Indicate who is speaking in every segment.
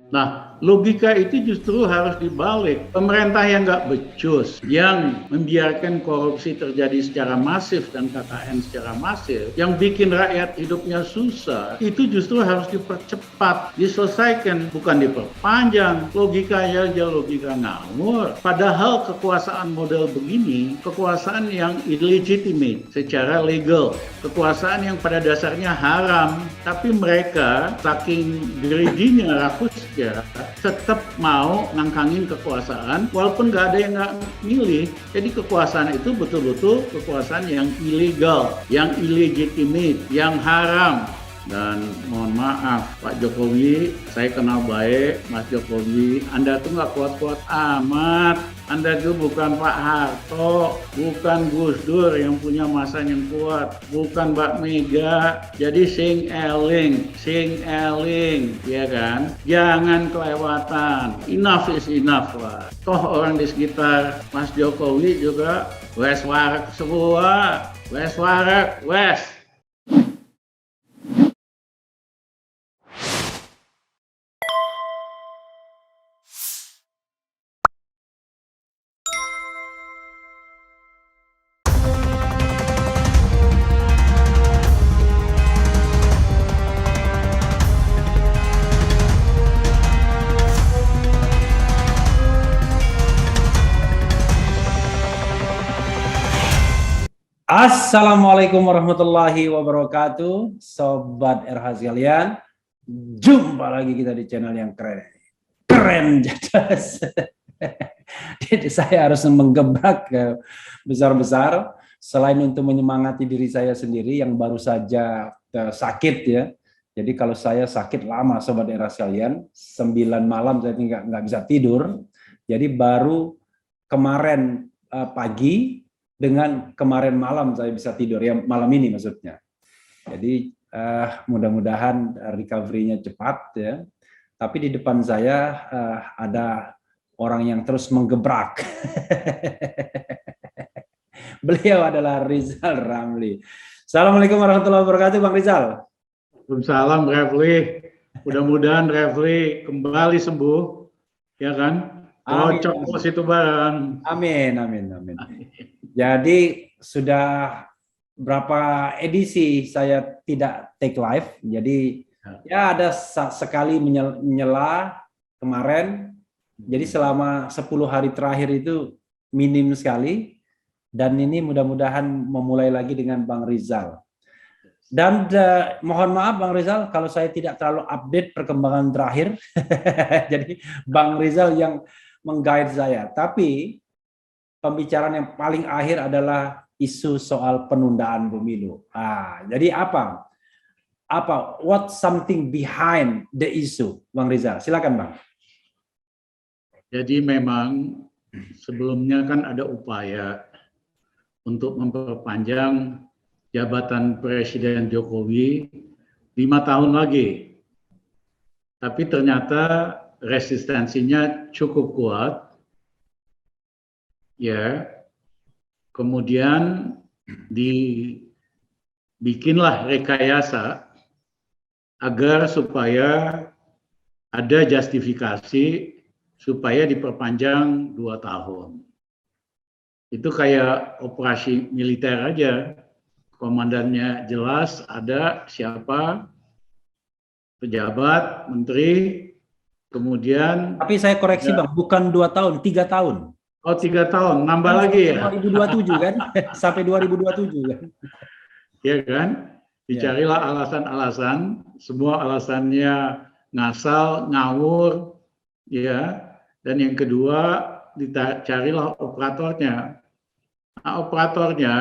Speaker 1: Nah, logika itu justru harus dibalik. Pemerintah yang nggak becus, yang membiarkan korupsi terjadi secara masif dan KKN secara masif, yang bikin rakyat hidupnya susah, itu justru harus dipercepat, diselesaikan, bukan diperpanjang. Logikanya aja logika ngawur. Padahal kekuasaan model begini, kekuasaan yang illegitimate secara legal, kekuasaan yang pada dasarnya haram, tapi mereka saking greedy-nya, rakusnya, tetap mau ngangkangin kekuasaan walaupun nggak ada yang nggak milih. Jadi kekuasaan itu betul-betul kekuasaan yang ilegal, yang illegitimate, yang haram. Dan mohon maaf Pak Jokowi, saya kenal baik Mas Jokowi, Anda tuh nggak kuat-kuat amat. Anda tuh bukan Pak Harto, bukan Gus Dur yang punya masa yang kuat, bukan Mbak Mega. Jadi sing eling, ya kan? Jangan kelewatan. Enough is enough lah. Toh orang di sekitar Mas Jokowi juga wes warak semua, wes warak, wes.
Speaker 2: Assalamualaikum warahmatullahi wabarakatuh, Sobat RH sekalian. Jumpa lagi kita di channel yang keren jelas. Jadi saya harus menggebrak ke besar-besar, selain untuk menyemangati diri saya sendiri yang baru saja sakit ya. Jadi kalau saya sakit lama Sobat RH sekalian, 9 malam saya nggak bisa tidur. Jadi baru kemarin pagi dengan kemarin malam saya bisa tidur, ya malam ini maksudnya. Jadi mudah-mudahan recovery-nya cepat ya. Tapi di depan saya ada orang yang terus menggebrak. Beliau adalah Rizal Ramli. Assalamualaikum warahmatullahi wabarakatuh, Bang Rizal.
Speaker 1: Waalaikumsalam Refli. Mudah-mudahan Refli kembali sembuh, ya kan? Cocok situ bareng.
Speaker 2: Amin. Jadi sudah berapa edisi saya tidak take live, jadi ya ada sekali menyela kemarin, jadi selama 10 hari terakhir itu minim sekali, dan ini mudah-mudahan memulai lagi dengan Bang Rizal. Dan mohon maaf Bang Rizal kalau saya tidak terlalu update perkembangan terakhir, jadi Bang Rizal yang meng-guide saya, tapi pembicaraan yang paling akhir adalah isu soal penundaan pemilu. Jadi apa? What something behind the issue, Bang Rizal? Silakan, Bang.
Speaker 1: Jadi memang sebelumnya kan ada upaya untuk memperpanjang jabatan Presiden Jokowi 5 tahun lagi. Tapi ternyata resistensinya cukup kuat. Ya, kemudian dibikinlah rekayasa agar supaya ada justifikasi supaya diperpanjang 2 tahun. Itu kayak operasi militer aja, komandannya jelas, ada siapa, pejabat, menteri, kemudian.
Speaker 2: Tapi saya koreksi Bang, bukan 2 tahun, 3 tahun.
Speaker 1: Oh 3 tahun, nambah lagi ya?
Speaker 2: 2027 kan, sampai 2027 kan?
Speaker 1: Ya kan, dicarilah alasan-alasan, semua alasannya ngasal, ngawur, ya. Dan yang kedua, dicarilah operatornya. Nah, operatornya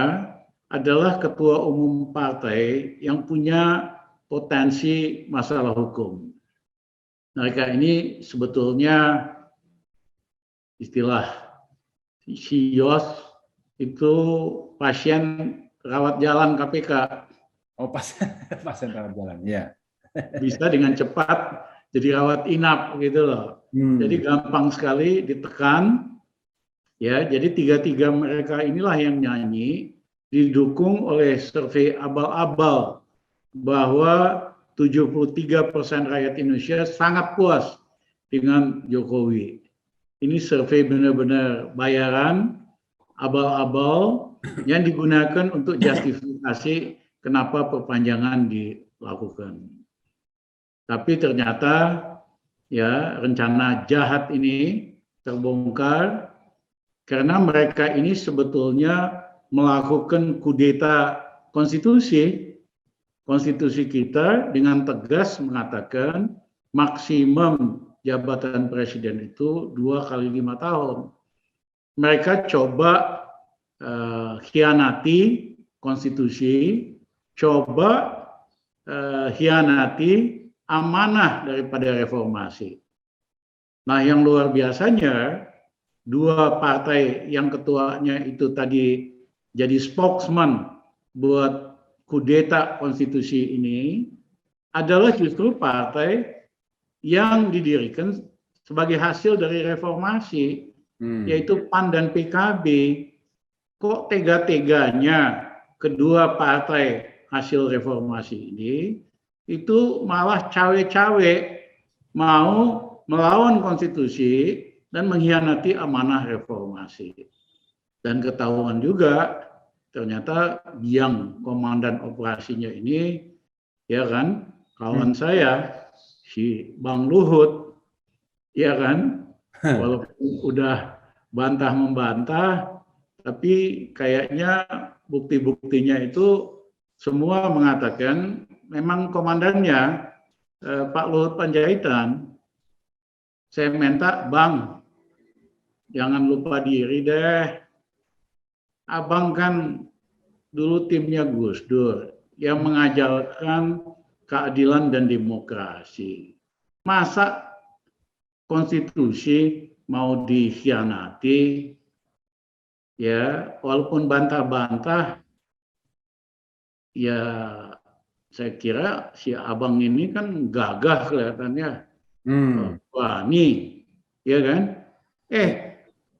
Speaker 1: adalah ketua umum partai yang punya potensi masalah hukum. Mereka ini sebetulnya istilah Sios itu pasien rawat jalan KPK.
Speaker 2: Oh, pasien rawat jalan, ya.
Speaker 1: Bisa dengan cepat jadi rawat inap gitu loh. Jadi gampang sekali ditekan. Ya, jadi tiga-tiga mereka inilah yang nyanyi, didukung oleh survei abal-abal bahwa 73% rakyat Indonesia sangat puas dengan Jokowi. Ini survei benar-benar bayaran, abal-abal yang digunakan untuk justifikasi kenapa perpanjangan dilakukan. Tapi ternyata ya rencana jahat ini terbongkar karena mereka ini sebetulnya melakukan kudeta konstitusi kita dengan tegas mengatakan maksimum jabatan presiden itu 2 kali 5 tahun. Mereka coba hianati konstitusi, coba hianati amanah daripada reformasi. Nah, yang luar biasanya, 2 partai yang ketuanya itu tadi jadi spokesman buat kudeta konstitusi ini adalah justru partai yang didirikan sebagai hasil dari reformasi, yaitu PAN dan PKB. Kok tega-teganya kedua partai hasil reformasi ini itu malah cawe-cawe mau melawan konstitusi dan mengkhianati amanah reformasi. Dan ketahuan juga ternyata yang komandan operasinya ini ya kan kawan saya si Bang Luhut, ya kan, walaupun udah bantah-membantah, tapi kayaknya bukti-buktinya itu semua mengatakan memang komandannya Pak Luhut Panjaitan. Saya minta, Bang, jangan lupa diri deh. Abang kan dulu timnya Gus Dur yang mengajarkan keadilan dan demokrasi. Masa konstitusi mau dikhianati? Ya, walaupun bantah-bantah, ya saya kira si abang ini kan gagah kelihatannya, berani, ya kan?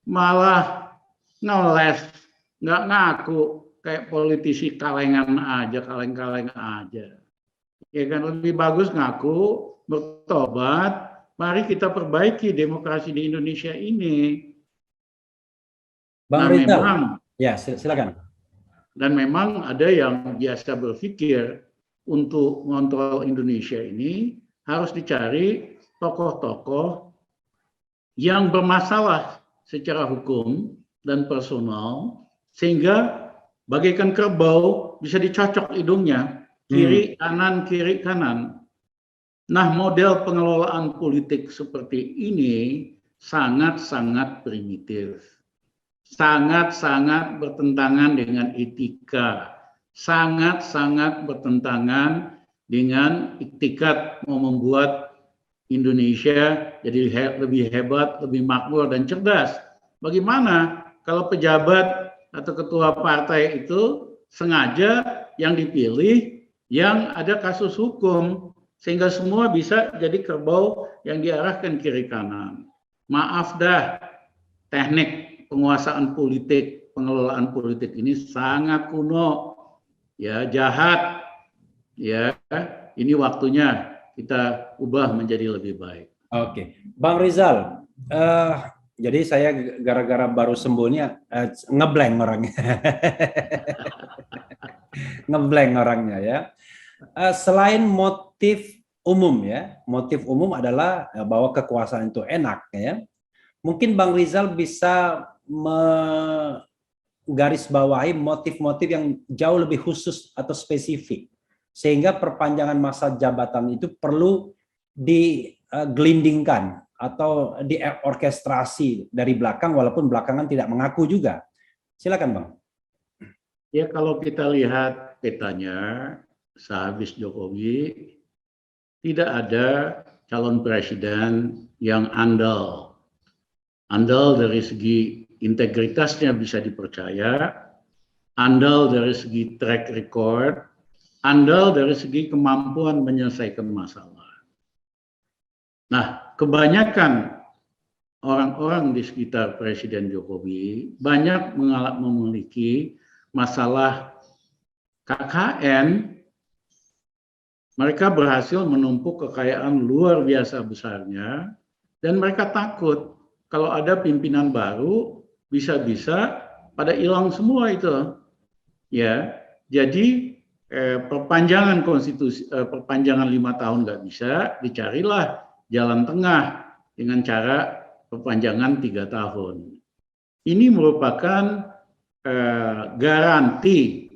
Speaker 1: Malah ngeles, nggak ngaku, kayak politisi kalengan aja, kaleng-kaleng aja. Ya kan, lebih bagus ngaku, bertobat, mari kita perbaiki demokrasi di Indonesia ini.
Speaker 2: Bang Rizal, ya silakan.
Speaker 1: Dan memang ada yang biasa berpikir untuk mengontrol Indonesia ini harus dicari tokoh-tokoh yang bermasalah secara hukum dan personal, sehingga bagaikan kerbau bisa dicocok hidungnya, kiri kanan. Nah, model pengelolaan politik seperti ini sangat-sangat primitif, sangat-sangat bertentangan dengan etika, sangat-sangat bertentangan dengan iktikat mau membuat Indonesia jadi lebih hebat, lebih makmur dan cerdas. Bagaimana kalau pejabat atau ketua partai itu sengaja yang dipilih yang ada kasus hukum, sehingga semua bisa jadi kerbau yang diarahkan kiri kanan. Maaf dah, teknik penguasaan politik, pengelolaan politik ini sangat kuno, ya, jahat, ya. Ini waktunya kita ubah menjadi lebih baik. Oke,
Speaker 2: Bang Rizal, jadi saya gara-gara baru sembuhnya ngeblank orangnya, ngeblank orangnya ya. Selain motif umum ya, motif umum adalah bahwa kekuasaan itu enak ya. Mungkin Bang Rizal bisa menggarisbawahi motif-motif yang jauh lebih khusus atau spesifik, sehingga perpanjangan masa jabatan itu perlu digelindingkan atau diorkestrasi dari belakang, walaupun belakangan tidak mengaku juga. Silakan Bang.
Speaker 1: Ya, kalau kita lihat petanya, sehabis Jokowi, tidak ada calon presiden yang andal. Andal dari segi integritasnya bisa dipercaya, andal dari segi track record, andal dari segi kemampuan menyelesaikan masalah. Nah, kebanyakan orang-orang di sekitar Presiden Jokowi banyak memiliki masalah KKN. Mereka berhasil menumpuk kekayaan luar biasa besarnya Dan mereka takut kalau ada pimpinan baru bisa-bisa pada hilang semua itu. Ya, jadi perpanjangan konstitusi, perpanjangan 5 tahun nggak bisa, dicarilah jalan tengah dengan cara perpanjangan 3 tahun. Ini merupakan garansi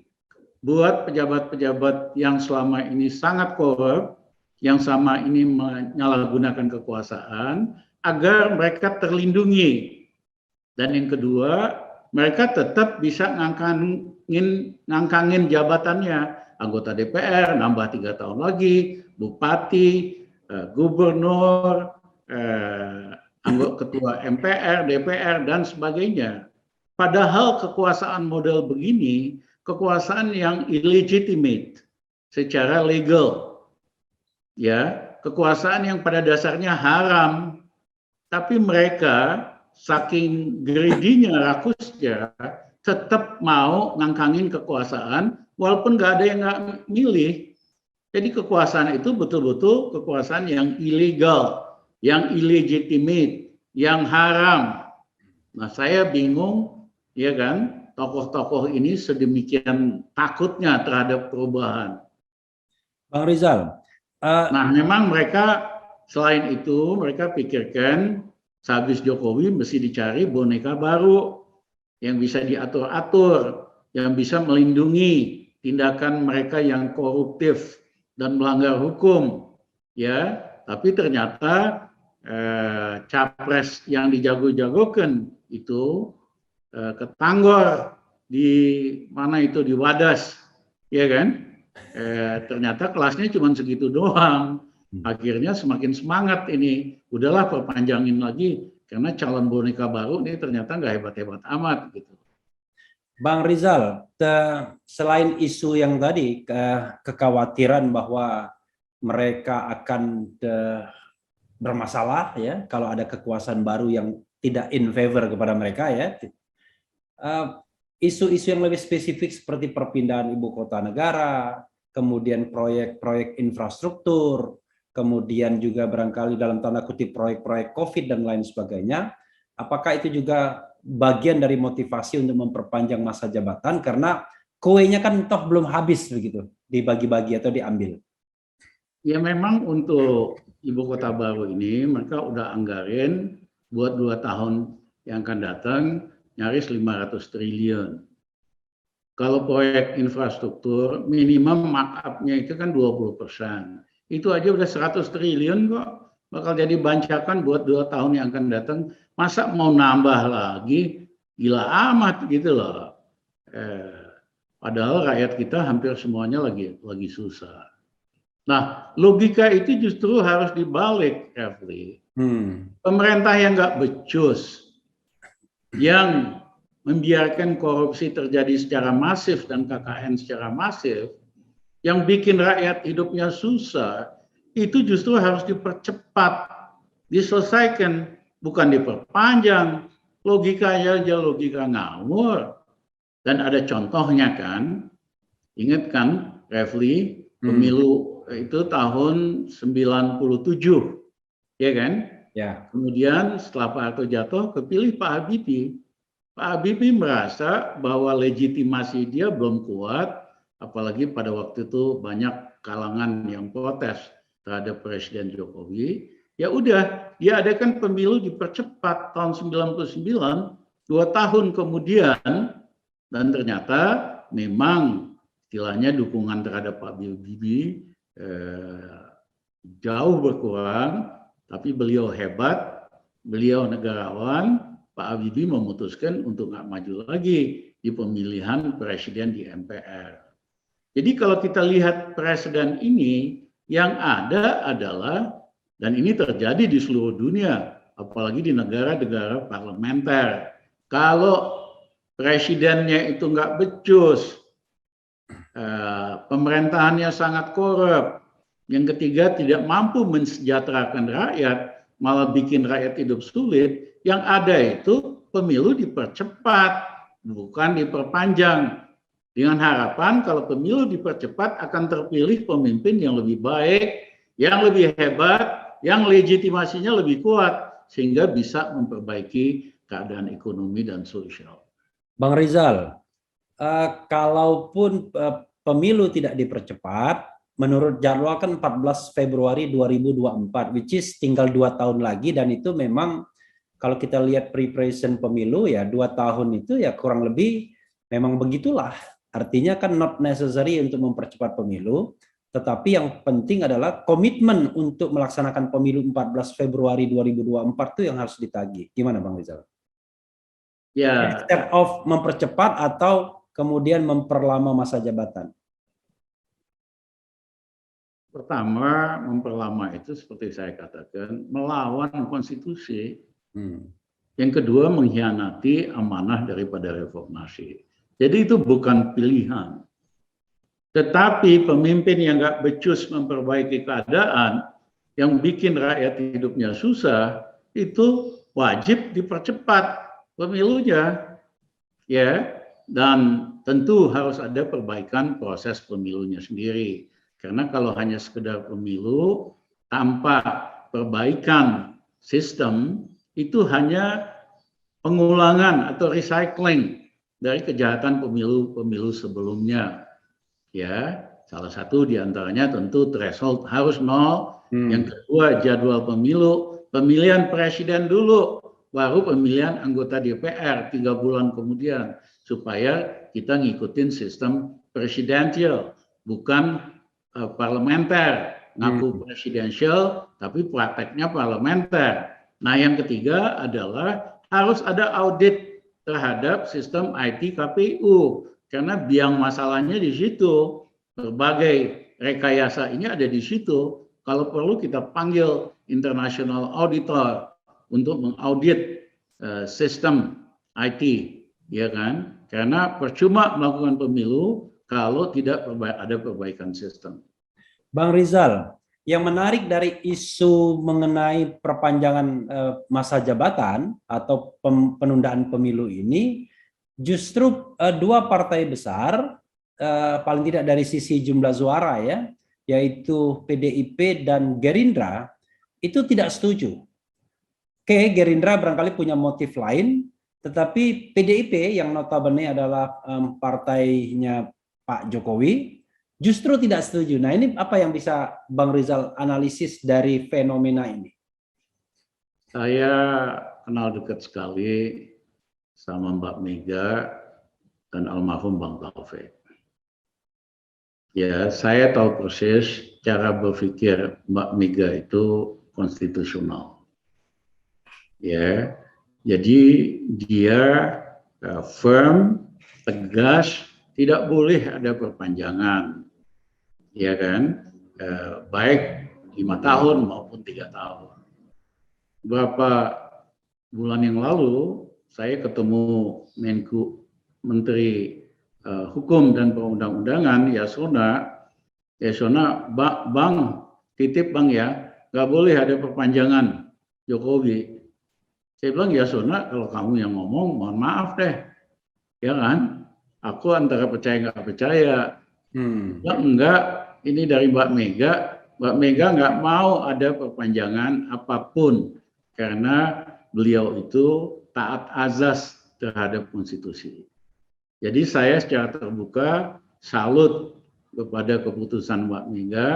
Speaker 1: buat pejabat-pejabat yang selama ini sangat korup, yang sama ini menyalahgunakan kekuasaan, agar mereka terlindungi. Dan yang kedua, mereka tetap bisa ngangkangin jabatannya. Anggota DPR nambah 3 tahun lagi, bupati, gubernur, anggota ketua MPR, DPR, dan sebagainya. Padahal kekuasaan model begini, kekuasaan yang illegitimate secara legal, ya, kekuasaan yang pada dasarnya haram, tapi mereka saking greedy-nya, rakusnya, tetap mau ngangkangin kekuasaan walaupun nggak ada yang nggak milih. Jadi kekuasaan itu betul-betul kekuasaan yang ilegal, yang illegitimate, yang haram. Nah, saya bingung, ya kan, tokoh-tokoh ini sedemikian takutnya terhadap perubahan.
Speaker 2: Bang Rizal.
Speaker 1: Nah, memang mereka selain itu mereka pikirkan sehabis Jokowi mesti dicari boneka baru yang bisa diatur-atur, yang bisa melindungi tindakan mereka yang koruptif dan melanggar hukum, ya. Tapi ternyata capres yang dijago-jagokan itu ketanggor di mana itu, di Wadas, ya kan? Ternyata kelasnya cuma segitu doang. Akhirnya semakin semangat ini, udahlah perpanjangin lagi karena calon boneka baru ini ternyata nggak hebat-hebat amat gitu.
Speaker 2: Bang Rizal, selain isu yang tadi, kekhawatiran bahwa mereka akan bermasalah ya kalau ada kekuasaan baru yang tidak in favor kepada mereka ya. Isu-isu yang lebih spesifik seperti perpindahan ibu kota negara, kemudian proyek-proyek infrastruktur, kemudian juga barangkali dalam tanda kutip proyek-proyek COVID dan lain sebagainya. Apakah itu juga bagian dari motivasi untuk memperpanjang masa jabatan karena kuenya kan toh belum habis begitu, dibagi-bagi atau diambil?
Speaker 1: Ya memang untuk ibu kota baru ini mereka udah anggarin buat 2 tahun yang akan datang nyaris 500 triliun. Kalau proyek infrastruktur minimum markup-nya itu kan 20%. Itu aja udah 100 triliun kok, bakal jadi bancakan buat 2 tahun yang akan datang. Masa mau nambah lagi? Gila amat gitu loh. Padahal rakyat kita hampir semuanya lagi susah. Nah, logika itu justru harus dibalik, Refli. Pemerintah yang nggak becus, yang membiarkan korupsi terjadi secara masif dan KKN secara masif, yang bikin rakyat hidupnya susah, itu justru harus dipercepat, diselesaikan, bukan diperpanjang. Logikanya aja logika ngawur. Dan ada contohnya kan, ingat kan Refli, pemilu itu tahun 97, ya kan? Ya. Kemudian setelah Pak Harto jatuh, kepilih Pak Habibie. Pak Habibie merasa bahwa legitimasi dia belum kuat, apalagi pada waktu itu banyak kalangan yang protes terhadap Presiden Jokowi. Ya udah, dia adakan pemilu dipercepat tahun 99, 2 tahun kemudian, dan ternyata memang istilahnya dukungan terhadap Pak Habibie jauh berkurang, tapi beliau hebat, beliau negarawan. Pak Habibie memutuskan untuk nggak maju lagi di pemilihan presiden di MPR. Jadi kalau kita lihat presiden ini, yang ada adalah, dan ini terjadi di seluruh dunia, apalagi di negara-negara parlementer, kalau presidennya itu nggak becus, pemerintahannya sangat korup, yang ketiga tidak mampu mensejahterakan rakyat, malah bikin rakyat hidup sulit, yang ada itu pemilu dipercepat, bukan diperpanjang. Dengan harapan kalau pemilu dipercepat akan terpilih pemimpin yang lebih baik, yang lebih hebat, yang legitimasinya lebih kuat sehingga bisa memperbaiki keadaan ekonomi dan sosial.
Speaker 2: Bang Rizal, kalaupun pemilu tidak dipercepat, menurut jadwal kan 14 Februari 2024, which is tinggal 2 tahun lagi, dan itu memang kalau kita lihat preparation pemilu ya 2 tahun itu ya kurang lebih memang begitulah. Artinya kan not necessary untuk mempercepat pemilu, tetapi yang penting adalah komitmen untuk melaksanakan pemilu 14 Februari 2024 itu yang harus ditagih. Gimana Bang Rizal?
Speaker 1: Ya,
Speaker 2: Step of mempercepat atau kemudian memperlama masa jabatan?
Speaker 1: pertama, memperlama itu seperti saya katakan, melawan konstitusi. Yang kedua, mengkhianati amanah daripada reformasi. Jadi itu bukan pilihan. Tetapi pemimpin yang nggak becus memperbaiki keadaan, yang bikin rakyat hidupnya susah, itu wajib dipercepat pemilunya, ya. Dan tentu harus ada perbaikan proses pemilunya sendiri. Karena kalau hanya sekedar pemilu tanpa perbaikan sistem, itu hanya pengulangan atau recycling dari kejahatan pemilu-pemilu sebelumnya. Ya, salah satu diantaranya tentu threshold harus 0. Yang kedua, jadwal pemilu, pemilihan presiden dulu, baru pemilihan anggota DPR 3 bulan kemudian, supaya kita ngikutin sistem presidensial, bukan parlementer. Ngaku presidensial, tapi prakteknya parlementer. Nah, yang ketiga adalah harus ada audit terhadap sistem IT KPU. Karena biang masalahnya di situ, berbagai rekayasa ini ada di situ. Kalau perlu kita panggil international auditor untuk mengaudit sistem IT, ya kan? Karena percuma melakukan pemilu kalau tidak ada perbaikan sistem.
Speaker 2: Bang Rizal, yang menarik dari isu mengenai perpanjangan masa jabatan atau penundaan pemilu ini, justru 2 partai besar, paling tidak dari sisi jumlah suara ya, yaitu PDIP dan Gerindra, itu tidak setuju. Oke, Gerindra barangkali punya motif lain, tetapi PDIP yang notabene adalah partainya Pak Jokowi, justru tidak setuju. Nah, ini apa yang bisa Bang Rizal analisis dari fenomena ini?
Speaker 1: Saya kenal dekat sekali sama Mbak Mega dan almarhum Bang Taufik. Ya, saya tahu persis cara berpikir Mbak Mega itu konstitusional. Ya, jadi dia firm, tegas, tidak boleh ada perpanjangan, ya kan? Baik 5 tahun maupun 3 tahun. Beberapa bulan yang lalu saya ketemu Menku Menteri Hukum dan Perundang-undangan Yasona, Bang, titip Bang ya, nggak boleh ada perpanjangan Jokowi. Saya bilang, Yasona, kalau kamu yang ngomong, mohon maaf deh, ya kan? Aku antara percaya nggak percaya. Ya, enggak, ini dari Mbak Mega. Mbak Mega nggak mau ada perpanjangan apapun karena beliau itu taat azas terhadap konstitusi. Jadi saya secara terbuka salut kepada keputusan Mbak Mega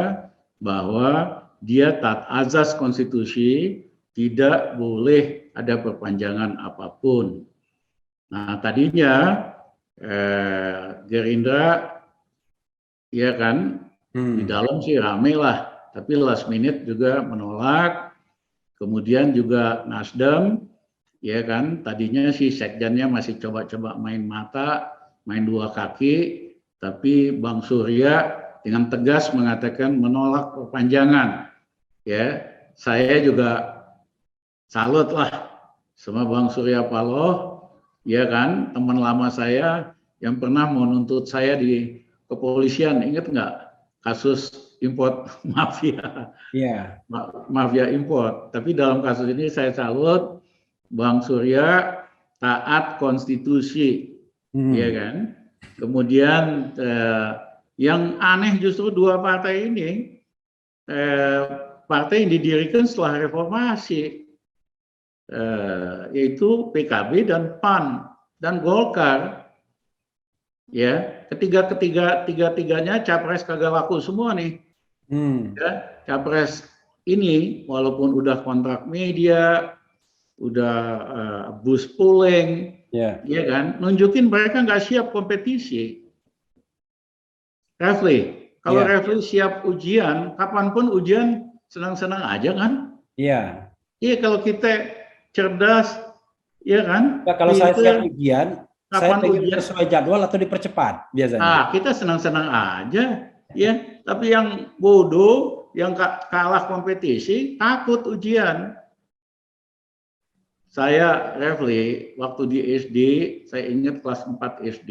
Speaker 1: bahwa dia taat azas konstitusi, tidak boleh ada perpanjangan apapun. Nah, tadinya Gerindra, ya kan, di dalam sih rame lah, tapi last minute juga menolak. Kemudian juga Nasdem, ya kan, tadinya sih sekjennya masih coba-coba main mata, main 2 kaki, tapi Bang Surya dengan tegas mengatakan menolak perpanjangan. Ya, saya juga salut lah sama Bang Surya Paloh, ya kan, teman lama saya yang pernah menuntut saya di kepolisian, ingat nggak kasus import mafia, mafia import. Tapi dalam kasus ini saya salut Bang Surya taat konstitusi, ya kan. Kemudian yang aneh justru 2 partai ini partai yang didirikan setelah reformasi, yaitu PKB dan PAN dan Golkar. Ya, tiga-tiganya capres kagak laku semua nih. Ya, capres ini walaupun udah kontrak media, udah bus pooling, ya kan, nunjukin mereka nggak siap kompetisi. Refli, kalau Refli siap ujian, kapanpun ujian senang-senang aja kan?
Speaker 2: Iya.
Speaker 1: Iya, kalau kita cerdas, ya kan?
Speaker 2: Nah, kalau saya siap ujian, saya
Speaker 1: kapan
Speaker 2: pengen
Speaker 1: ujian
Speaker 2: sesuai jadwal atau dipercepat biasanya.
Speaker 1: kita senang-senang aja, ya. Tapi yang bodoh, yang kalah kompetisi, takut ujian. Saya, Refli, waktu di SD, saya ingat kelas 4 SD,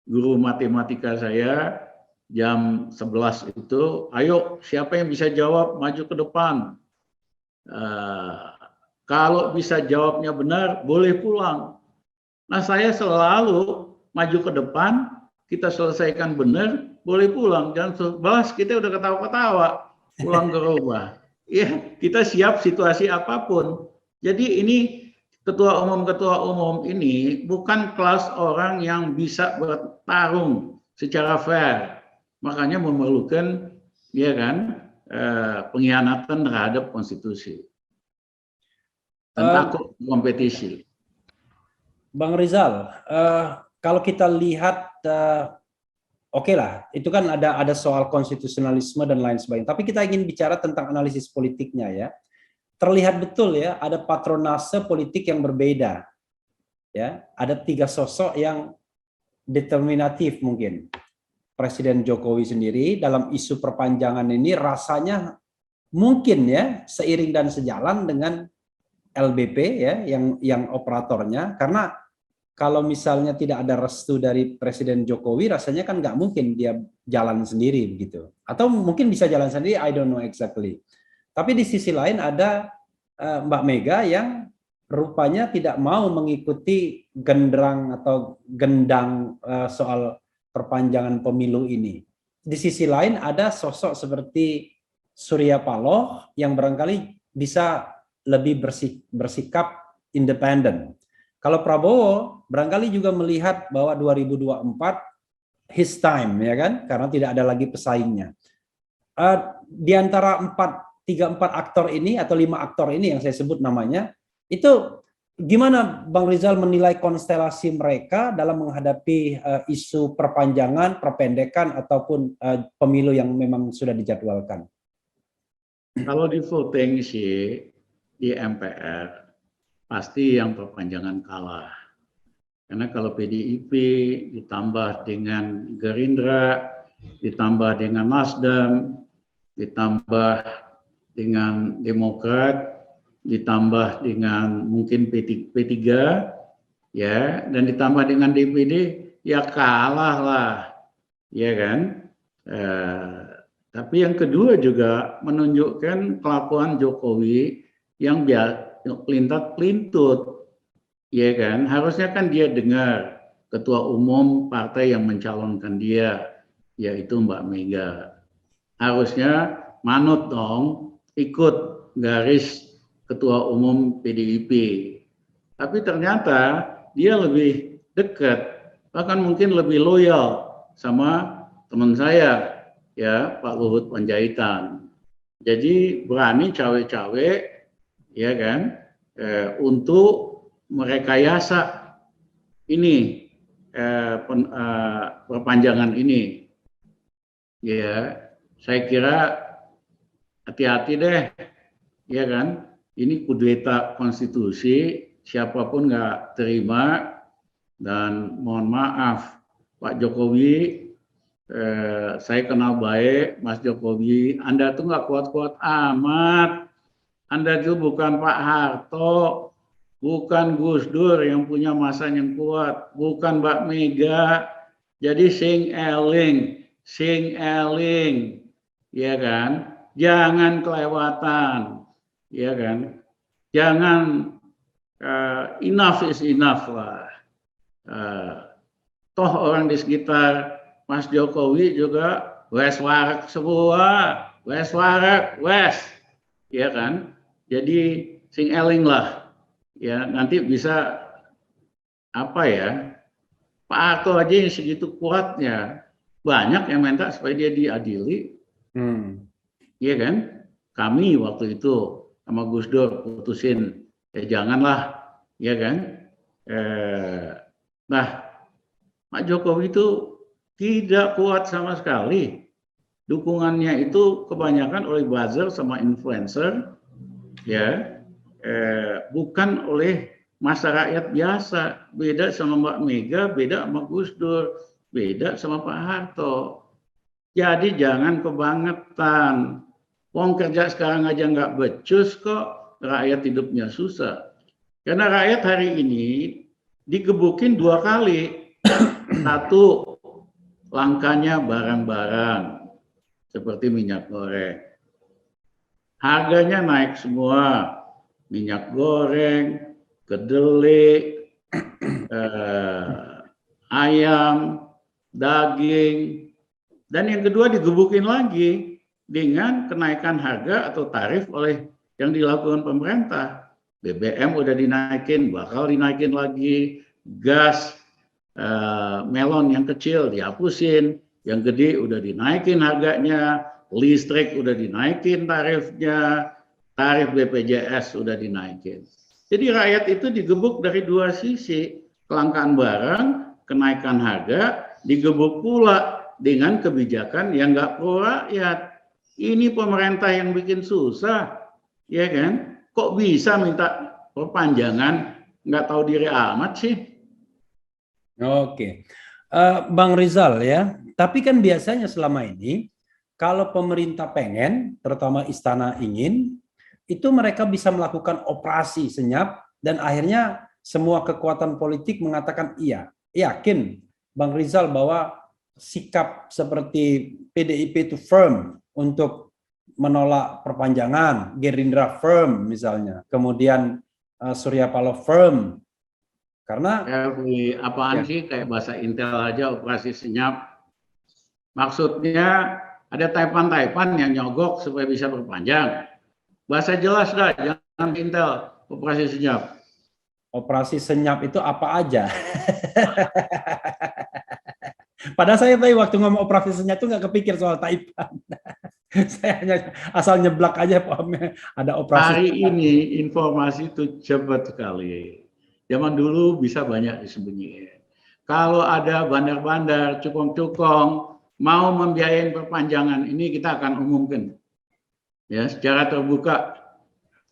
Speaker 1: guru matematika saya jam 11 itu, ayo siapa yang bisa jawab maju ke depan. Kalau bisa jawabnya benar, boleh pulang. Nah, saya selalu maju ke depan, kita selesaikan benar, boleh pulang. Jangan balas, kita udah ketawa-ketawa, pulang ke rumah. Ya, kita siap situasi apapun. Jadi ini ketua umum ini bukan kelas orang yang bisa bertarung secara fair. Makanya memerlukan, ya kan, pengkhianatan terhadap konstitusi. Dan takut kompetisi.
Speaker 2: Bang Rizal, kalau kita lihat, oke lah, itu kan ada soal konstitusionalisme dan lain sebagainya. Tapi kita ingin bicara tentang analisis politiknya ya. Terlihat betul ya, ada patronase politik yang berbeda. Ya, ada 3 sosok yang determinatif mungkin. Presiden Jokowi sendiri dalam isu perpanjangan ini rasanya mungkin ya seiring dan sejalan dengan LBP ya yang operatornya, karena kalau misalnya tidak ada restu dari Presiden Jokowi, rasanya kan nggak mungkin dia jalan sendiri begitu. Atau mungkin bisa jalan sendiri, I don't know exactly. Tapi di sisi lain ada Mbak Mega yang rupanya tidak mau mengikuti genderang atau gendang soal perpanjangan pemilu ini. Di sisi lain ada sosok seperti Surya Paloh yang barangkali bisa lebih bersikap independen. Kalau Prabowo barangkali juga melihat bahwa 2024 his time ya kan, karena tidak ada lagi pesaingnya. Di antara 3-4 aktor ini atau 5 aktor ini yang saya sebut namanya, itu gimana Bang Rizal menilai konstelasi mereka dalam menghadapi isu perpanjangan, perpendekan ataupun pemilu yang memang sudah dijadwalkan?
Speaker 1: Kalau di voting sih di MPR pasti yang perpanjangan kalah. Karena kalau PDIP ditambah dengan Gerindra, ditambah dengan Nasdem, ditambah dengan Demokrat, ditambah dengan mungkin P3 ya, dan ditambah dengan DPD, ya kalah lah, ya kan. Tapi yang kedua juga menunjukkan kelakuan Jokowi yang pelintat-pelintut, ya kan. Harusnya kan dia dengar ketua umum partai yang mencalonkan dia, yaitu Mbak Mega. Harusnya manut dong, ikut garis ketua umum PDIP. Tapi ternyata dia lebih dekat, bahkan mungkin lebih loyal sama teman saya, ya Pak Luhut Panjaitan. Jadi berani cawe-cawe, ya kan, untuk merekayasa ini perpanjangan ini. Ya, saya kira hati-hati deh, ya kan. Ini kudeta konstitusi, siapapun nggak terima, dan mohon maaf Pak Jokowi, saya kenal baik Mas Jokowi, Anda tuh nggak kuat-kuat amat. Anda itu bukan Pak Harto, bukan Gus Dur yang punya masa yang kuat, bukan Mbak Mega. Jadi sing eling, ya kan? Jangan kelewatan, ya kan? Jangan enough is enough lah. Toh orang di sekitar Mas Jokowi juga wes warak semua, wes warak, wes. ya kan? Jadi sing eling lah, ya nanti bisa apa ya? Pak Harto aja yang segitu kuatnya, banyak yang minta supaya dia diadili, ya kan? Kami waktu itu sama Gus Dur putusin, ya janganlah, ya kan? Nah, Pak Jokowi itu tidak kuat sama sekali. Dukungannya itu kebanyakan oleh buzzer sama influencer, ya, bukan oleh masa rakyat biasa. Beda sama Mbak Mega, beda sama Gus Dur, beda sama Pak Harto. Jadi jangan kebangetan. Wong kerja sekarang aja nggak becus kok, rakyat hidupnya susah. Karena rakyat hari ini digebukin 2 kali. Satu, langkanya barang-barang seperti minyak goreng. Harganya naik semua. Minyak goreng, kedelai, ayam, daging. Dan yang kedua digebukin lagi dengan kenaikan harga atau tarif oleh yang dilakukan pemerintah. BBM udah dinaikin, bakal dinaikin lagi, gas, melon yang kecil dihapusin, yang gede udah dinaikin harganya, listrik udah dinaikin tarifnya, tarif BPJS udah dinaikin. Jadi rakyat itu digebuk dari 2 sisi, kelangkaan barang, kenaikan harga, digebuk pula dengan kebijakan yang nggak pro rakyat. Ini pemerintah yang bikin susah, ya kan? Kok bisa minta perpanjangan, nggak tahu diri amat sih.
Speaker 2: Oke, Bang Rizal ya. Tapi kan biasanya selama ini kalau pemerintah pengen, terutama istana ingin, itu mereka bisa melakukan operasi senyap dan akhirnya semua kekuatan politik mengatakan iya. Yakin Bang Rizal bahwa sikap seperti PDIP itu firm untuk menolak perpanjangan, Gerindra firm misalnya, kemudian Surya Paloh firm. Karena
Speaker 1: apaan sih kayak bahasa Intel aja operasi senyap. Maksudnya ada taipan-taipan yang nyogok supaya bisa perpanjang. Bahasa jelas dah, jangan Intel operasi senyap.
Speaker 2: Operasi senyap itu apa aja? Padahal saya tadi waktu ngomong operasi senyap itu nggak kepikir soal taipan. Saya hanya asal nyeblak aja ada operasi.
Speaker 1: Hari ini informasi itu cepat sekali. Zaman dulu bisa banyak disembunyiin. Kalau ada bandar-bandar, cukong-cukong, mau membiayain perpanjangan ini kita akan umumkan. Ya, secara terbuka.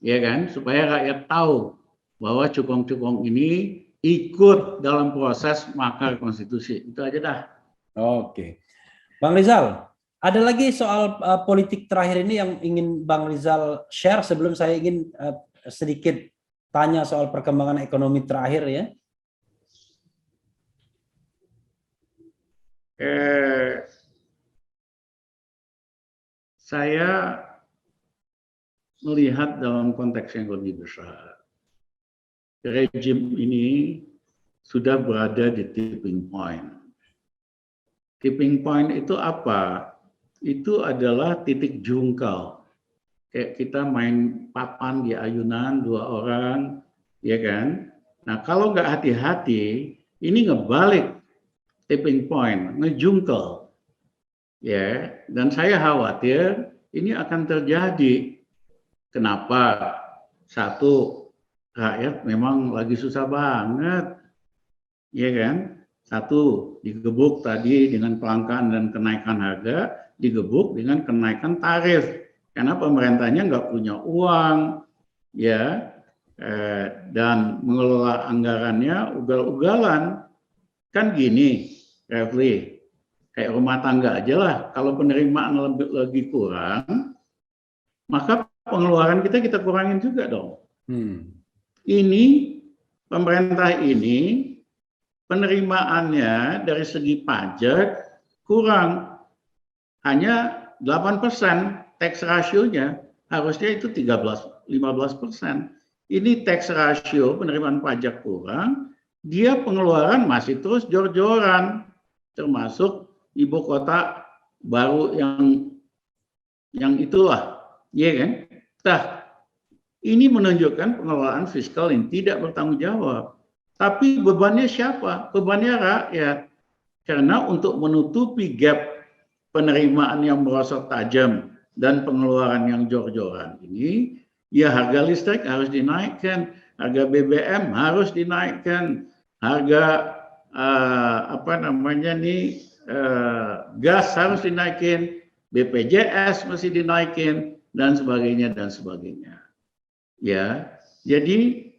Speaker 1: Ya kan, supaya rakyat tahu bahwa cukong-cukong ini ikut dalam proses makar konstitusi. Itu aja dah.
Speaker 2: Oke. Bang Rizal, ada lagi soal politik terakhir ini yang ingin Bang Rizal share sebelum saya ingin sedikit tanya soal perkembangan ekonomi terakhir ya.
Speaker 1: Saya melihat dalam konteks yang lebih besar. Rejim ini sudah berada di tipping point. Tipping point itu apa? Itu adalah titik jungkal. Kayak kita main papan di ayunan 2 orang, ya kan? Nah kalau nggak hati-hati, ini ngebalik tipping point, ngejungkel. Ya, dan saya khawatir ini akan terjadi. Kenapa? Satu, rakyat memang lagi susah banget, ya kan? Satu, digebuk tadi dengan kelangkaan dan kenaikan harga, digebuk dengan kenaikan tarif. Karena pemerintahnya nggak punya uang, ya, dan mengelola anggarannya ugal-ugalan. Kan gini, Refli, kayak rumah tangga aja lah, kalau penerimaan lebih kurang, maka pengeluaran kita kurangin juga dong. Ini, pemerintah ini, penerimaannya dari segi pajak kurang, hanya 8%, tax ratio-nya harusnya itu 13-15%. Ini tax ratio penerimaan pajak kurang, dia pengeluaran masih terus jor-joran, termasuk ibu kota baru yang itulah, ya kan? Nah, ini menunjukkan pengelolaan fiskal yang tidak bertanggung jawab. Tapi bebannya siapa? Bebannya rakyat. Karena untuk menutupi gap penerimaan yang merosot tajam dan pengeluaran yang jor-joran ini, ya harga listrik harus dinaikkan, harga BBM harus dinaikkan, harga gas harus dinaikin, BPJS mesti dinaikin, dan sebagainya. Ya, jadi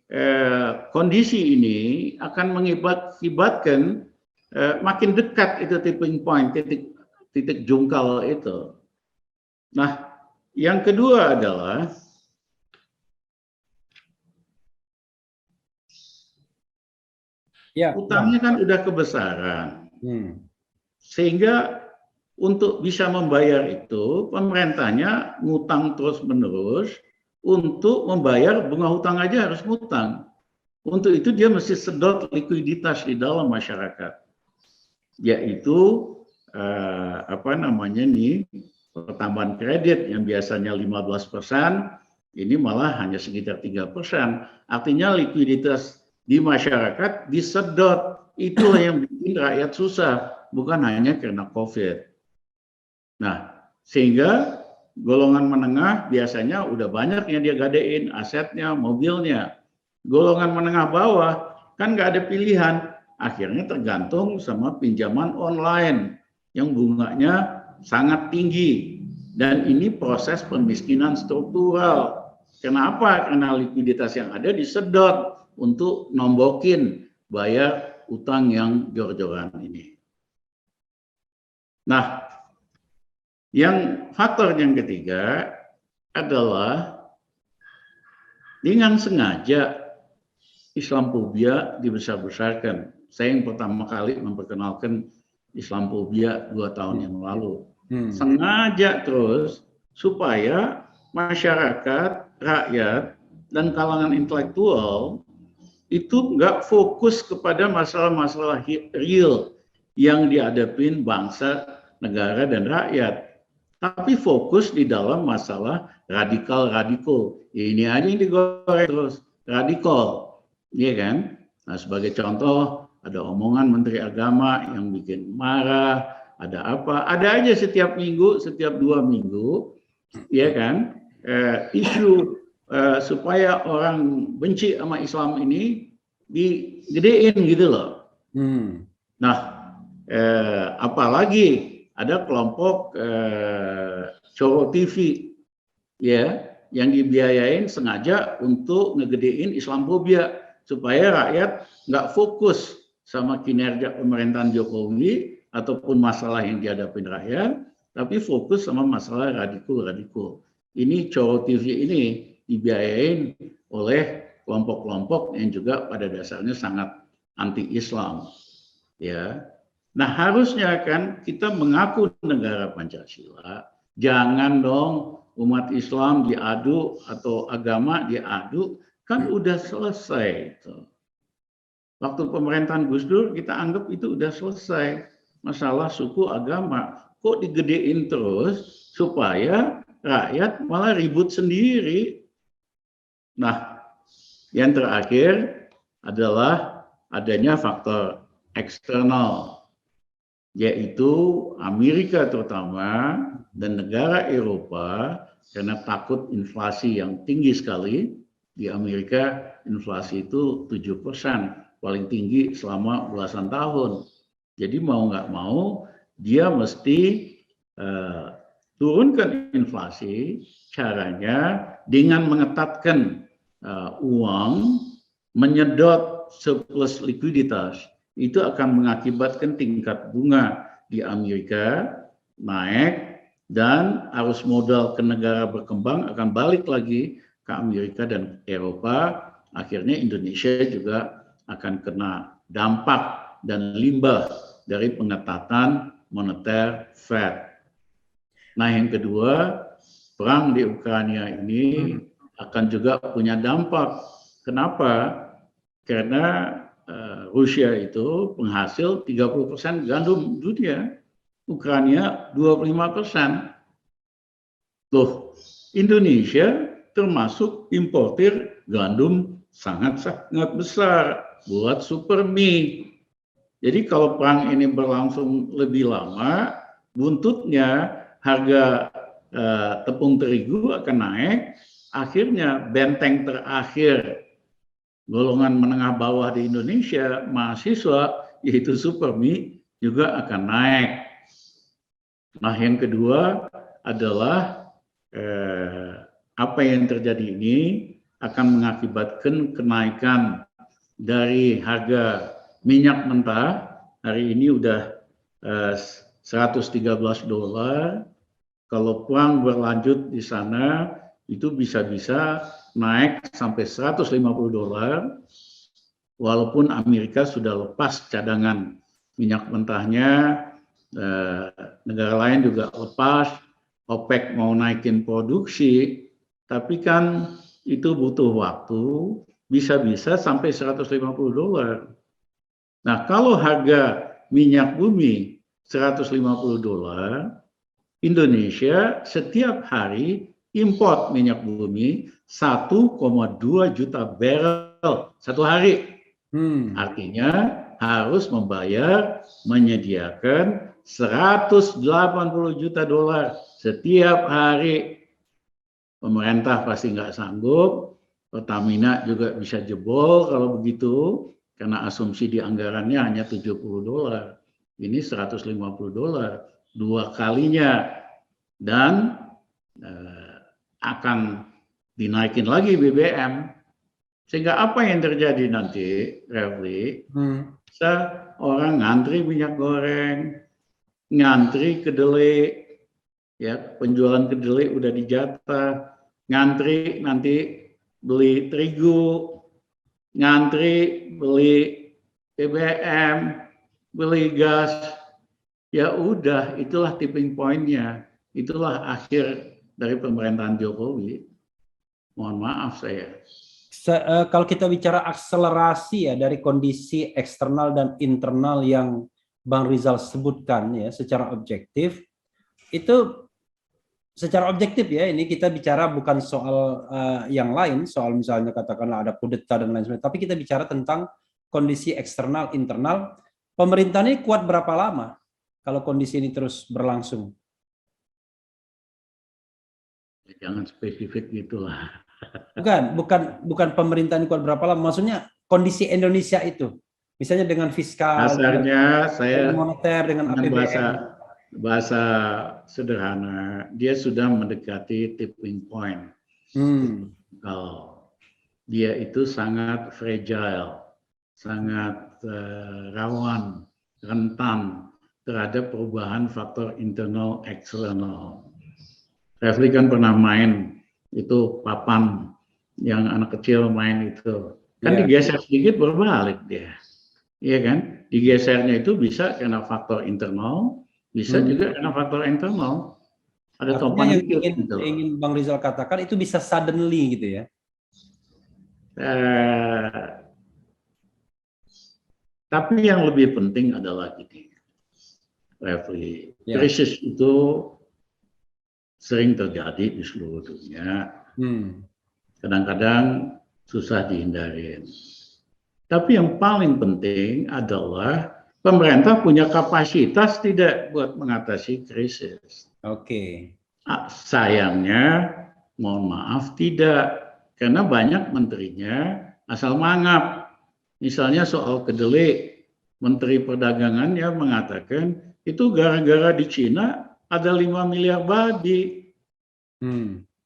Speaker 1: kondisi ini akan mengakibatkan makin dekat itu tipping point, titik jungkal itu. Nah, yang kedua adalah utangnya kan udah kebesaran, sehingga untuk bisa membayar itu pemerintahnya ngutang terus-menerus. Untuk membayar bunga hutang aja harus ngutang. Untuk itu dia mesti sedot likuiditas di dalam masyarakat, yaitu pertambahan kredit yang biasanya 15%, ini malah hanya sekitar 3%. Artinya likuiditas di masyarakat disedot. Itulah yang bikin rakyat susah, bukan hanya karena COVID. Nah, sehingga golongan menengah biasanya udah banyak yang dia gadein asetnya, mobilnya. Golongan menengah bawah kan nggak ada pilihan, akhirnya tergantung sama pinjaman online yang bunganya sangat tinggi. Dan ini proses pemiskinan struktural. Kenapa? Karena likuiditas yang ada disedot untuk nombokin bayar utang yang jor-joran ini. Nah, faktor yang ketiga adalah dengan sengaja Islamophobia dibesar-besarkan. Saya yang pertama kali memperkenalkan Islamophobia 2 tahun yang lalu. Sengaja terus supaya masyarakat, rakyat, dan kalangan intelektual itu nggak fokus kepada masalah-masalah real yang dihadapin bangsa, negara, dan rakyat. Tapi fokus di dalam masalah radikal. Ini aja yang digoreng terus, radikal. Iya kan? Nah, sebagai contoh, ada omongan Menteri Agama yang bikin marah, ada apa? Ada aja setiap minggu, setiap 2 minggu, ya kan? Isu supaya orang benci sama Islam ini digedein gitu loh. Nah, apalagi ada kelompok Coro TV ya yang dibiayain sengaja untuk ngegedein Islamophobia supaya rakyat nggak fokus sama kinerja pemerintahan Jokowi ataupun masalah yang dihadapin rakyat, tapi fokus sama masalah radikal. Ini Coro TV ini dibiayain oleh kelompok-kelompok yang juga pada dasarnya sangat anti-Islam ya. Nah, harusnya kan kita mengaku negara Pancasila, jangan dong umat Islam diadu atau agama diadu, kan udah selesai itu. Waktu pemerintahan Gus Dur kita anggap itu udah selesai masalah suku agama. Kok digedein terus supaya rakyat malah ribut sendiri. Nah, yang terakhir adalah adanya faktor eksternal, yaitu Amerika terutama dan negara Eropa, karena takut inflasi yang tinggi sekali. Di Amerika inflasi itu 7%, paling tinggi selama belasan tahun. Jadi mau nggak mau dia mesti turunkan inflasi, caranya dengan mengetatkan uang, menyedot surplus likuiditas. Itu akan mengakibatkan tingkat bunga di Amerika naik dan arus modal ke negara berkembang akan balik lagi ke Amerika dan Eropa. Akhirnya Indonesia juga akan kena dampak dan limbah dari pengetatan moneter Fed. Nah, yang kedua, perang di Ukraina ini akan juga punya dampak. Kenapa? Karena Rusia itu penghasil 30% gandum dunia, Ukraina 25%. Loh, Indonesia termasuk importir gandum sangat-sangat besar buat Supermi. Jadi kalau perang ini berlangsung lebih lama, buntutnya harga tepung terigu akan naik, akhirnya benteng terakhir golongan menengah bawah di Indonesia, mahasiswa, yaitu Supermi, juga akan naik. Nah, yang kedua adalah apa yang terjadi ini akan mengakibatkan kenaikan dari harga minyak mentah. Hari ini udah $113. Kalau perang berlanjut di sana, itu bisa-bisa naik sampai $150, walaupun Amerika sudah lepas cadangan minyak mentahnya, negara lain juga lepas, OPEC mau naikin produksi, tapi kan itu butuh waktu, bisa-bisa sampai $150. Nah, kalau harga minyak bumi $150, Indonesia setiap hari import minyak bumi 1,2 juta barrel satu hari. Artinya harus menyediakan $180 juta setiap hari. Pemerintah pasti nggak sanggup, Pertamina juga bisa jebol kalau begitu, karena asumsi di anggarannya hanya $70. Ini $150, 2 kalinya, dan akan dinaikin lagi BBM. Sehingga apa yang terjadi nanti, Refli? Orang ngantri minyak goreng, ngantri kedelai, ya penjualan kedelai udah dijatah, ngantri nanti beli terigu, ngantri beli BBM, beli gas. Ya udah, itulah tipping point-nya, itulah akhir dari pemerintahan Jokowi. Mohon maaf saya.
Speaker 2: Kalau kita bicara akselerasi ya dari kondisi eksternal dan internal yang Bang Rizal sebutkan ya secara objektif, itu secara objektif ya, ini kita bicara bukan soal yang lain, soal misalnya katakanlah ada kudeta dan lain sebagainya, tapi kita bicara tentang kondisi eksternal internal. Pemerintah ini kuat berapa lama kalau kondisi ini terus berlangsung?
Speaker 1: Jangan spesifik gitulah.
Speaker 2: Bukan pemerintah ini kuat berapa lama, maksudnya kondisi Indonesia itu, misalnya dengan fiskal,
Speaker 1: Dasarnya saya
Speaker 2: dengan moneter, dengan APBN.
Speaker 1: Bahasa sederhana, dia sudah mendekati tipping point. Kalau dia itu sangat fragile, sangat rawan, rentan terhadap perubahan faktor internal eksternal. Refli kan pernah main itu papan yang anak kecil main itu, kan digeser sedikit berbalik dia, iya kan? Digesernya itu bisa karena faktor internal, bisa juga karena faktor internal. Ada topan
Speaker 2: yang
Speaker 1: dikit gitu.
Speaker 2: ingin Bang Rizal katakan itu bisa suddenly gitu ya?
Speaker 1: Tapi yang lebih penting adalah gini, Refli, krisis itu sering terjadi di seluruh dunia. Kadang-kadang susah dihindarin. Tapi yang paling penting adalah pemerintah punya kapasitas tidak buat mengatasi krisis. Sayangnya, mohon maaf, tidak. Karena banyak menterinya asal mangap. Misalnya soal kedelai, Menteri Perdagangannya mengatakan itu gara-gara di Cina ada 5 miliar babi.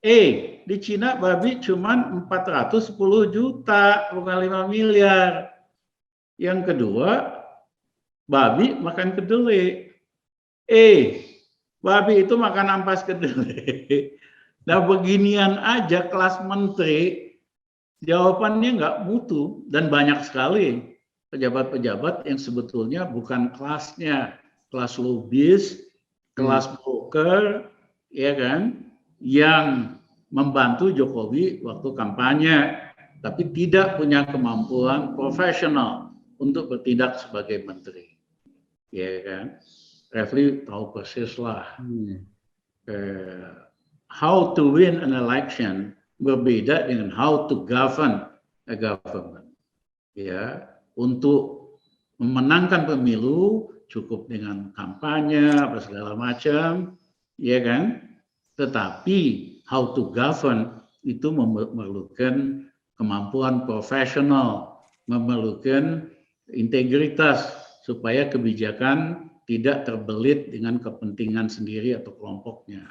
Speaker 1: Di Cina babi cuma 410 juta, bukan 5 miliar. Yang kedua, babi makan kedelai. Babi itu makan ampas kedelai. Nah, beginian aja kelas menteri, jawabannya nggak mutu. Dan banyak sekali pejabat-pejabat yang sebetulnya bukan kelasnya. Kelas lobis, kelas broker, ya kan, yang membantu Jokowi waktu kampanye, tapi tidak punya kemampuan profesional untuk bertindak sebagai menteri, ya kan? Refli tahu persis lah how to win an election berbeda dengan how to govern a government. Ya, untuk memenangkan pemilu cukup dengan kampanye apa segala macam, ya kan? Tetapi how to govern itu memerlukan kemampuan profesional, memerlukan integritas supaya kebijakan tidak terbelit dengan kepentingan sendiri atau kelompoknya.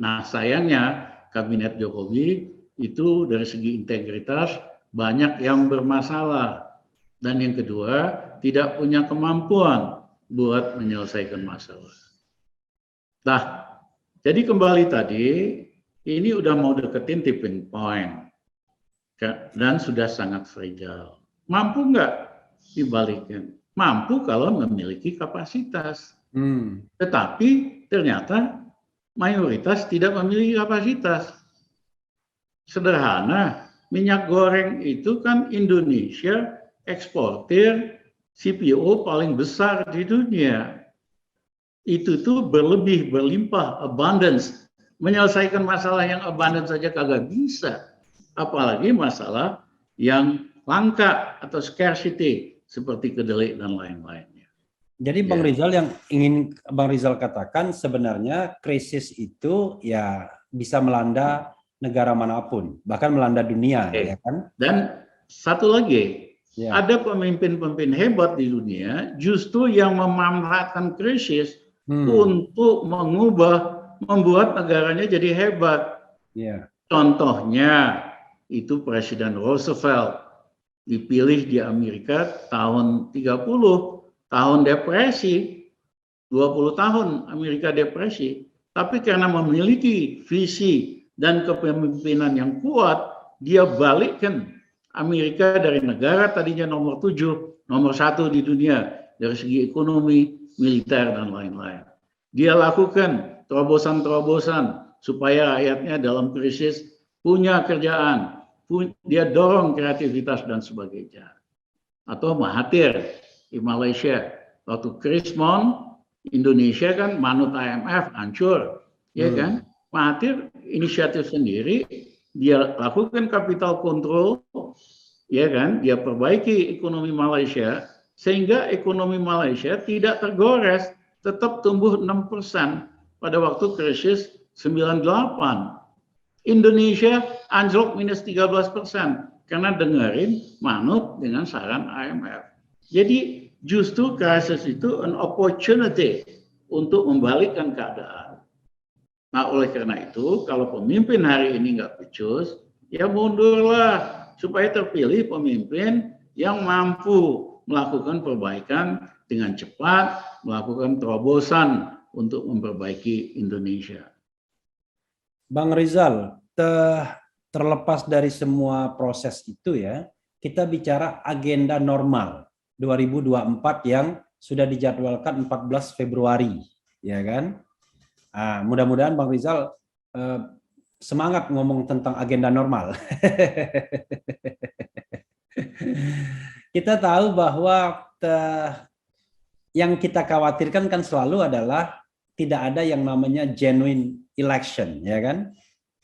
Speaker 1: Nah, sayangnya kabinet Jokowi itu dari segi integritas banyak yang bermasalah. Dan yang kedua, tidak punya kemampuan buat menyelesaikan masalah. Nah, jadi kembali tadi, ini udah mau deketin tipping point. Dan sudah sangat fragile. Mampu nggak dibalikin? Mampu kalau memiliki kapasitas. Tetapi ternyata mayoritas tidak memiliki kapasitas. Sederhana, minyak goreng itu kan Indonesia eksportir CPO paling besar di dunia. Itu tuh berlebih, berlimpah, abundance. Menyelesaikan masalah yang abundance saja kagak bisa. Apalagi masalah yang langka atau scarcity seperti kedelai dan lain-lainnya.
Speaker 2: Jadi Bang Rizal, yang ingin Bang Rizal katakan sebenarnya krisis itu ya bisa melanda negara manapun, bahkan melanda dunia, ya kan?
Speaker 1: Dan satu lagi, ada pemimpin-pemimpin hebat di dunia justru yang memanfaatkan krisis untuk membuat negaranya jadi hebat. Contohnya itu Presiden Roosevelt dipilih di Amerika tahun 30, tahun depresi, 20 tahun Amerika depresi. Tapi karena memiliki visi dan kepemimpinan yang kuat, dia balikkan Amerika dari negara tadinya nomor 7, nomor 1 di dunia dari segi ekonomi, militer, dan lain-lain. Dia lakukan terobosan-terobosan supaya rakyatnya dalam krisis punya kerjaan, dia dorong kreativitas dan sebagainya. Atau Mahathir di Malaysia, waktu Krismon, Indonesia kan manut IMF, hancur, ya kan? Mahathir inisiatif sendiri, dia lakukan capital control, ya kan? Dia perbaiki ekonomi Malaysia sehingga ekonomi Malaysia tidak tergores, tetap tumbuh 6% pada waktu krisis 98. Indonesia anjlok minus 13% karena dengerin manut dengan saran IMF. Jadi justru krisis itu an opportunity untuk membalikkan keadaan. Nah, oleh karena itu, kalau pemimpin hari ini nggak becus, ya mundurlah supaya terpilih pemimpin yang mampu melakukan perbaikan dengan cepat, melakukan terobosan untuk memperbaiki Indonesia.
Speaker 2: Bang Rizal, terlepas dari semua proses itu ya, kita bicara agenda normal 2024 yang sudah dijadwalkan 14 Februari, ya kan? Nah, mudah-mudahan Bang Rizal semangat ngomong tentang agenda normal. Kita tahu bahwa yang kita khawatirkan kan selalu adalah tidak ada yang namanya genuine election, ya kan?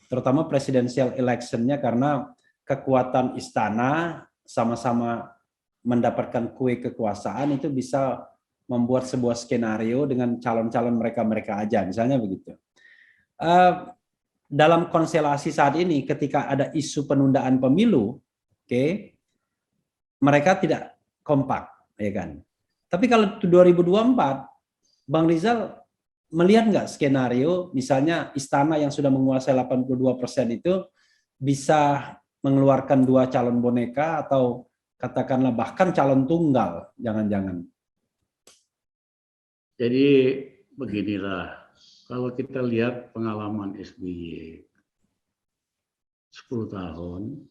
Speaker 2: Terutama presidential electionnya, karena kekuatan istana sama-sama mendapatkan kue kekuasaan itu bisa membuat sebuah skenario dengan calon-calon mereka aja, misalnya begitu. Dalam konstelasi saat ini, ketika ada isu penundaan pemilu, mereka tidak kompak, ya kan? Tapi kalau 2024, Bang Rizal melihat nggak skenario, misalnya istana yang sudah menguasai 82% itu bisa mengeluarkan 2 calon boneka atau katakanlah bahkan calon tunggal, jangan-jangan.
Speaker 1: Jadi beginilah, kalau kita lihat pengalaman SBY 10 tahun,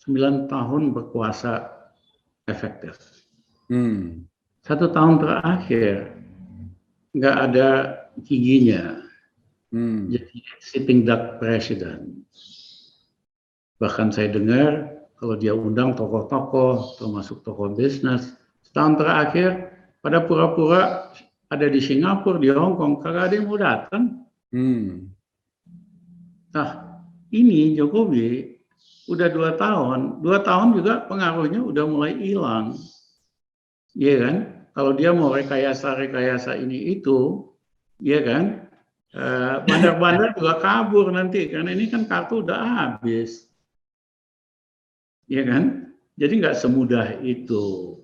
Speaker 1: 9 tahun berkuasa efektif. 1 tahun terakhir nggak ada giginya, jadi sitting duck president. Bahkan saya dengar kalau dia undang tokoh-tokoh, termasuk tokoh bisnis, setahun terakhir pada pura-pura ada di Singapura, di Hong Kong, kagak ada yang mau datang. Nah, ini Jokowi udah 2 tahun juga pengaruhnya udah mulai hilang, ya kan? Kalau dia mau rekayasa ini itu, ya kan? Bandar-bandar juga kabur nanti karena ini kan kartu udah habis, ya kan? Jadi nggak semudah itu.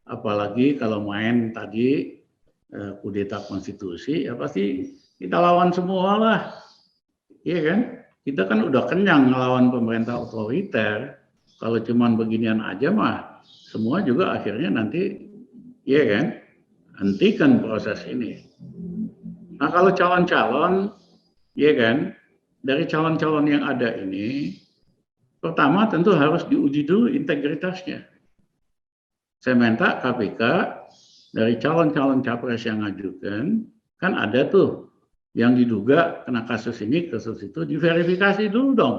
Speaker 1: Apalagi kalau main tadi kudeta konstitusi, ya pasti kita lawan semua lah, ya kan? Kita kan udah kenyang ngelawan pemerintah otoriter. Kalau cuman beginian aja mah, semua juga akhirnya nanti, ya kan? Hentikan proses ini. Nah kalau calon-calon, ya kan, dari calon-calon yang ada ini, pertama tentu harus diuji dulu integritasnya. Saya minta KPK dari calon-calon capres yang ngajukan, kan ada tuh yang diduga kena kasus ini, kasus itu, diverifikasi dulu dong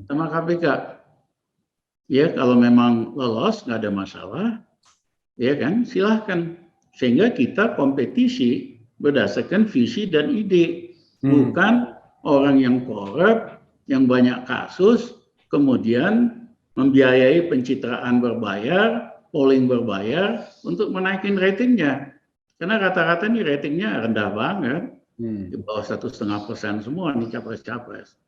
Speaker 1: sama KPK. Ya kalau memang lolos, nggak ada masalah, ya kan, silahkan. Sehingga kita kompetisi berdasarkan visi dan ide, bukan orang yang korup, yang banyak kasus, kemudian membiayai pencitraan berbayar, polling berbayar untuk menaikin ratingnya. Karena rata-rata ini ratingnya rendah banget, di bawah 1,5% semua nih capres-capres.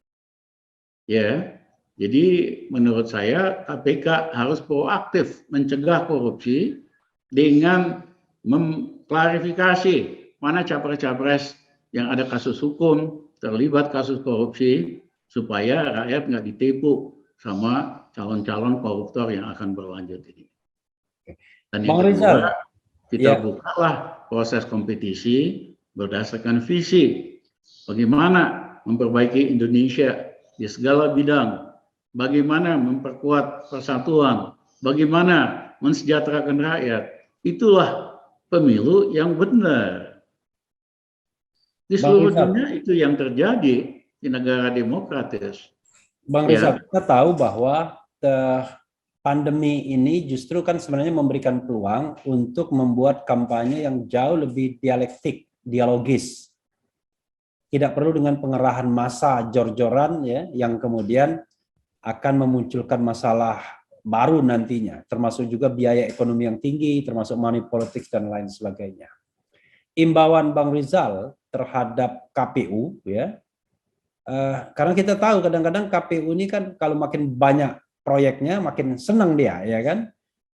Speaker 1: Ya, jadi menurut saya KPK harus proaktif mencegah korupsi dengan mengklarifikasi mana capres-capres yang ada kasus hukum, terlibat kasus korupsi, supaya rakyat nggak ditipu sama calon-calon koruptor yang akan berlanjut ini. Dan yang kedua, kita bukalah proses kompetisi berdasarkan visi. Bagaimana memperbaiki Indonesia di segala bidang, bagaimana memperkuat persatuan, bagaimana mensejahterakan rakyat. Itulah pemilu yang benar. Di seluruh dunia itu yang terjadi di negara demokratis.
Speaker 2: Bang Rizal, kita tahu bahwa pandemi ini justru kan sebenarnya memberikan peluang untuk membuat kampanye yang jauh lebih dialektik, dialogis. Tidak perlu dengan pengerahan massa jor-joran ya, yang kemudian akan memunculkan masalah baru nantinya, termasuk juga biaya ekonomi yang tinggi, termasuk money politics dan lain sebagainya. Imbauan Bang Rizal terhadap KPU ya, karena kita tahu kadang-kadang KPU ini kan kalau makin banyak proyeknya makin senang dia, ya kan?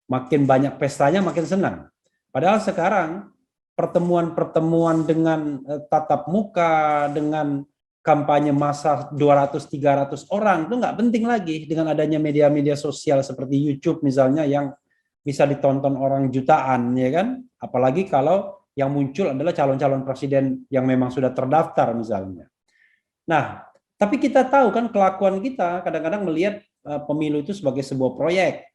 Speaker 2: Makin banyak pestanya makin senang. Padahal sekarang pertemuan-pertemuan dengan tatap muka, dengan kampanye massa 200-300 orang itu nggak penting lagi dengan adanya media-media sosial seperti YouTube misalnya yang bisa ditonton orang jutaan, ya kan? Apalagi kalau yang muncul adalah calon-calon presiden yang memang sudah terdaftar misalnya. Nah, tapi kita tahu kan kelakuan kita kadang-kadang melihat pemilu itu sebagai sebuah proyek.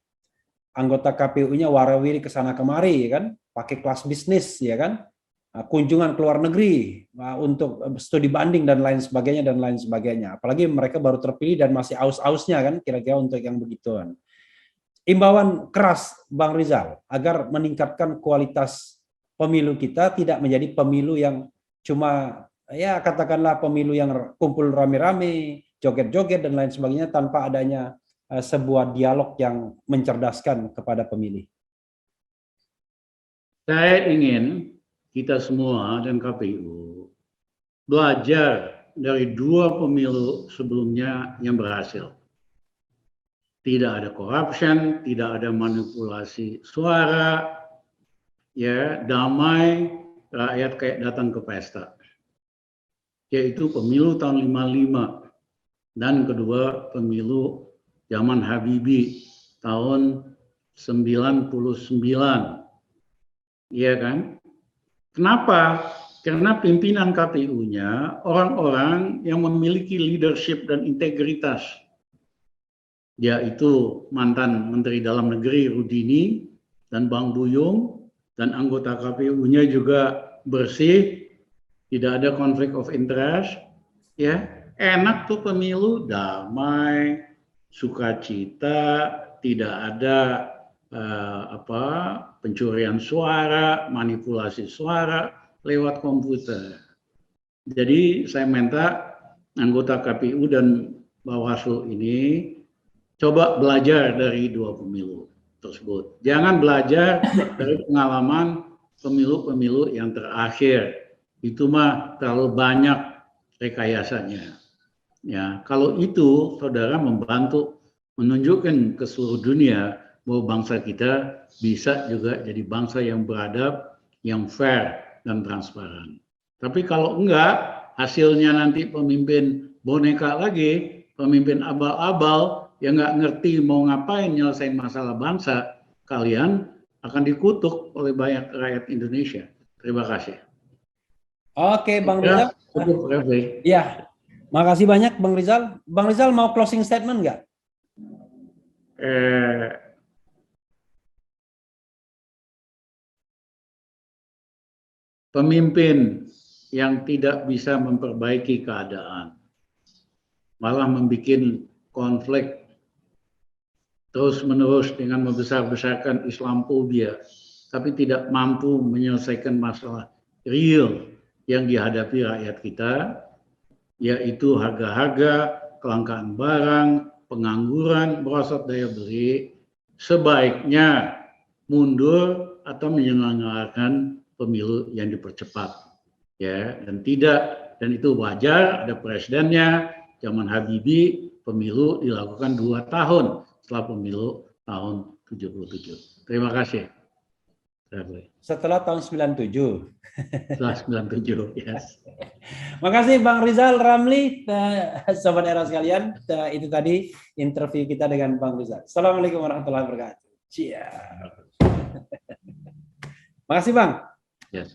Speaker 2: Anggota KPU-nya warawiri ke sana kemari, ya kan? Pakai kelas bisnis, ya kan? Kunjungan ke luar negeri untuk studi banding dan lain sebagainya. Apalagi mereka baru terpilih dan masih aus-ausnya kan, kira-kira untuk yang begituan. Imbauan keras Bang Rizal agar meningkatkan kualitas pemilu kita, tidak menjadi pemilu yang cuma ya katakanlah pemilu yang kumpul rame-rame, joget-joget dan lain sebagainya tanpa adanya sebuah dialog yang mencerdaskan kepada pemilih.
Speaker 1: Saya ingin kita semua dan KPU belajar dari 2 pemilu sebelumnya yang berhasil. Tidak ada corruption, tidak ada manipulasi suara, ya damai, rakyat kayak datang ke pesta. Yaitu pemilu tahun 55 dan kedua pemilu zaman Habibie tahun 99. Iya kan? Kenapa? Karena pimpinan KPU-nya orang-orang yang memiliki leadership dan integritas. Yaitu mantan Menteri Dalam Negeri Rudini dan Bang Buyung, dan anggota KPU-nya juga bersih, tidak ada konflik of interest, ya enak tuh pemilu, damai, sukacita, tidak ada pencurian suara, manipulasi suara lewat komputer. Jadi saya minta anggota KPU dan Bawaslu ini coba belajar dari 2 pemilu tersebut. Jangan belajar dari pengalaman pemilu-pemilu yang terakhir. Itu mah terlalu banyak rekayasanya. Ya, kalau itu saudara membantu menunjukkan ke seluruh dunia bahwa bangsa kita bisa juga jadi bangsa yang beradab, yang fair dan transparan. Tapi kalau enggak, hasilnya nanti pemimpin boneka lagi, pemimpin abal-abal yang nggak ngerti mau ngapain nyelesain masalah bangsa, kalian akan dikutuk oleh banyak rakyat Indonesia. Terima kasih.
Speaker 2: Oke, Bang Rizal.
Speaker 1: Cukup, Refli.
Speaker 2: Ya, makasih banyak Bang Rizal. Bang Rizal mau closing statement nggak?
Speaker 1: Pemimpin yang tidak bisa memperbaiki keadaan, malah membuat konflik terus-menerus dengan membesar-besarkan Islamophobia, tapi tidak mampu menyelesaikan masalah real yang dihadapi rakyat kita, yaitu harga-harga, kelangkaan barang, pengangguran, merosot daya beli, sebaiknya mundur atau menyelenggarakan pemilu yang dipercepat, ya, dan itu wajar. Ada presidennya. Zaman Habibie pemilu dilakukan 2 tahun setelah pemilu tahun 77. Terima kasih.
Speaker 2: Setelah tahun 97.
Speaker 1: Setelah 97, yes.
Speaker 2: Makasih Bang Rizal Ramli, Sobat Era sekalian. Itu tadi interview kita dengan Bang Rizal. Assalamualaikum warahmatullahi wabarakatuh. Makasih Bang.
Speaker 1: Yes.